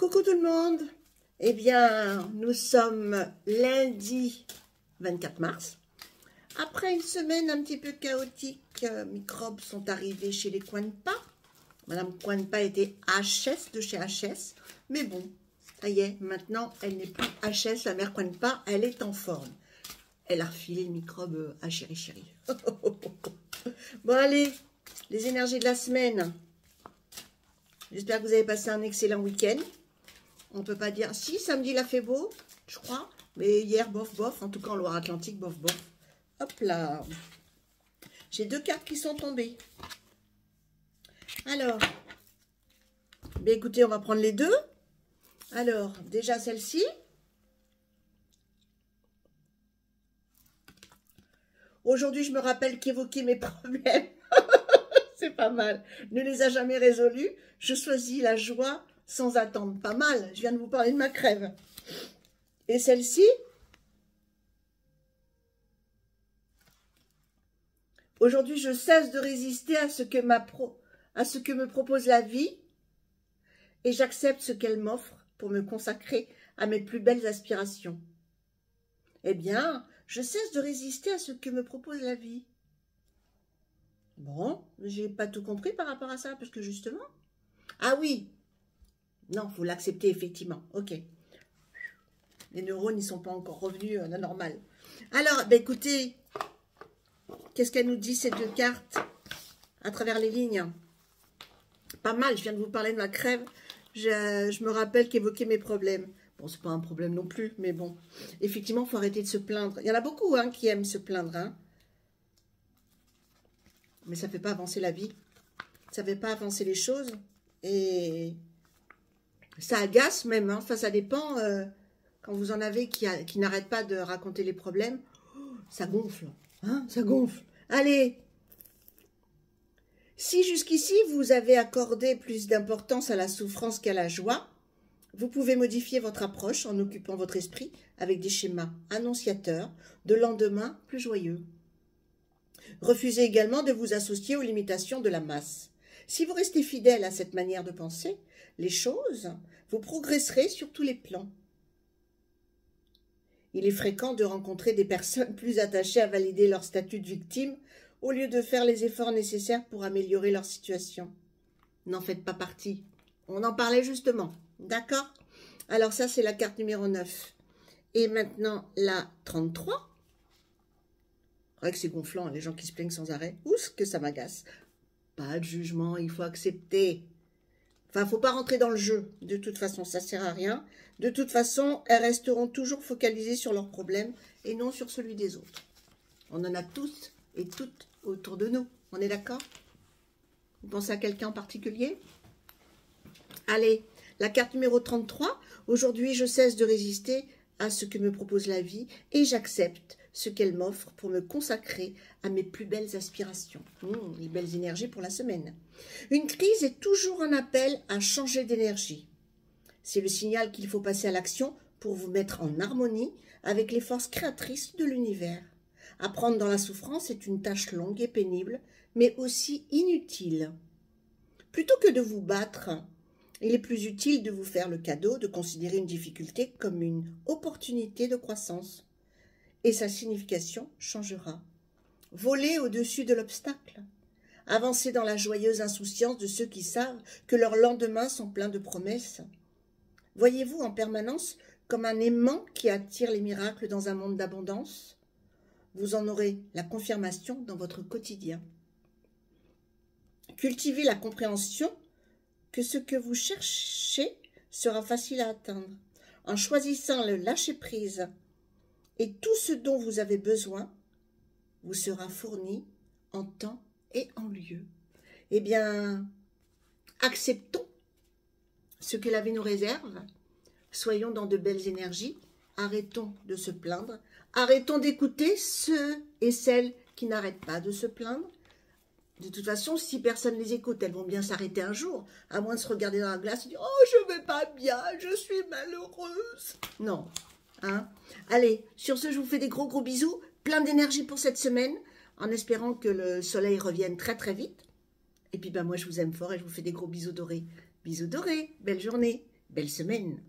Coucou tout le monde. Eh bien, nous sommes lundi 24 mars. Après une semaine un petit peu chaotique, microbes sont arrivés chez les Coinpa. Madame Coinpa était HS de chez HS. Mais bon, ça y est, maintenant, elle n'est plus HS, la mère Coinpa, elle est en forme. Elle a refilé le microbe à chéri chéri. Bon, allez, les énergies de la semaine. J'espère que vous avez passé un excellent week-end. On ne peut pas dire... Si, samedi, il a fait beau, je crois. Mais hier, bof, bof. En tout cas, en Loire-Atlantique, bof, bof. Hop là. J'ai deux cartes qui sont tombées. Alors, ben écoutez, on va prendre les deux. Alors, déjà celle-ci. Aujourd'hui, je me rappelle qu'évoquer mes problèmes, c'est pas mal, ne les a jamais résolus. Je choisis la joie sans attendre. Pas mal, je viens de vous parler de ma crève. Et celle-ci, aujourd'hui, je cesse de résister à ce que me propose la vie et j'accepte ce qu'elle m'offre pour me consacrer à mes plus belles aspirations. Eh bien, je cesse de résister à ce que me propose la vie. Bon, j'ai pas tout compris par rapport à ça, parce que justement... Ah oui, non, il faut l'accepter effectivement, ok. Les neurones, ils ne sont pas encore revenus à la normale. Alors, ben écoutez, qu'est-ce qu'elle nous dit, ces deux cartes, à travers les lignes? Pas mal, je viens de vous parler de ma crève. Je me rappelle qu'évoquer mes problèmes. Bon, c'est pas un problème non plus, mais bon. Effectivement, il faut arrêter de se plaindre. Il y en a beaucoup hein, qui aiment se plaindre. Hein. Mais ça ne fait pas avancer la vie. Ça ne fait pas avancer les choses. Et ça agace même. Hein. Enfin, ça dépend. Quand vous en avez qui n'arrêtent pas de raconter les problèmes, ça gonfle. Hein, ça gonfle. Allez. Si jusqu'ici, vous avez accordé plus d'importance à la souffrance qu'à la joie, vous pouvez modifier votre approche en occupant votre esprit avec des schémas annonciateurs de lendemain plus joyeux. Refusez également de vous associer aux limitations de la masse. Si vous restez fidèle à cette manière de penser, les choses, vous progresserez sur tous les plans. Il est fréquent de rencontrer des personnes plus attachées à valider leur statut de victime au lieu de faire les efforts nécessaires pour améliorer leur situation. N'en faites pas partie. On en parlait justement. D'accord? Alors ça, c'est la carte numéro 9. Et maintenant, la 33. C'est vrai que c'est gonflant, les gens qui se plaignent sans arrêt. Ouh, que ça m'agace. Pas de jugement, il faut accepter. Enfin, il ne faut pas rentrer dans le jeu. De toute façon, ça ne sert à rien. De toute façon, elles resteront toujours focalisées sur leurs problèmes et non sur celui des autres. On en a tous et toutes autour de nous. On est d'accord? Vous pensez à quelqu'un en particulier? Allez, la carte numéro 33. Aujourd'hui, je cesse de résister à ce que me propose la vie et j'accepte ce qu'elle m'offre pour me consacrer à mes plus belles aspirations. Les belles énergies pour la semaine. Une crise est toujours un appel à changer d'énergie. C'est le signal qu'il faut passer à l'action pour vous mettre en harmonie avec les forces créatrices de l'univers. Apprendre dans la souffrance est une tâche longue et pénible, mais aussi inutile. Plutôt que de vous battre, il est plus utile de vous faire le cadeau de considérer une difficulté comme une opportunité de croissance. Et sa signification changera. Voler au-dessus de l'obstacle. Avancer dans la joyeuse insouciance de ceux qui savent que leurs lendemains sont pleins de promesses. Voyez-vous en permanence comme un aimant qui attire les miracles dans un monde d'abondance? Vous en aurez la confirmation dans votre quotidien. Cultivez la compréhension que ce que vous cherchez sera facile à atteindre. En choisissant le lâcher-prise et tout ce dont vous avez besoin vous sera fourni en temps et en lieu. Eh bien, acceptons ce que la vie nous réserve. Soyons dans de belles énergies. Arrêtons de se plaindre. Arrêtons d'écouter ceux et celles qui n'arrêtent pas de se plaindre. De toute façon, si personne les écoute, elles vont bien s'arrêter un jour, à moins de se regarder dans la glace et dire « Oh, je vais pas bien, je suis malheureuse ». Non. Hein? Allez, sur ce, je vous fais des gros bisous. Plein d'énergie pour cette semaine, en espérant que le soleil revienne très très vite. Et puis, ben, moi, je vous aime fort et je vous fais des gros bisous dorés. Bisous dorés, belle journée. Belle semaine.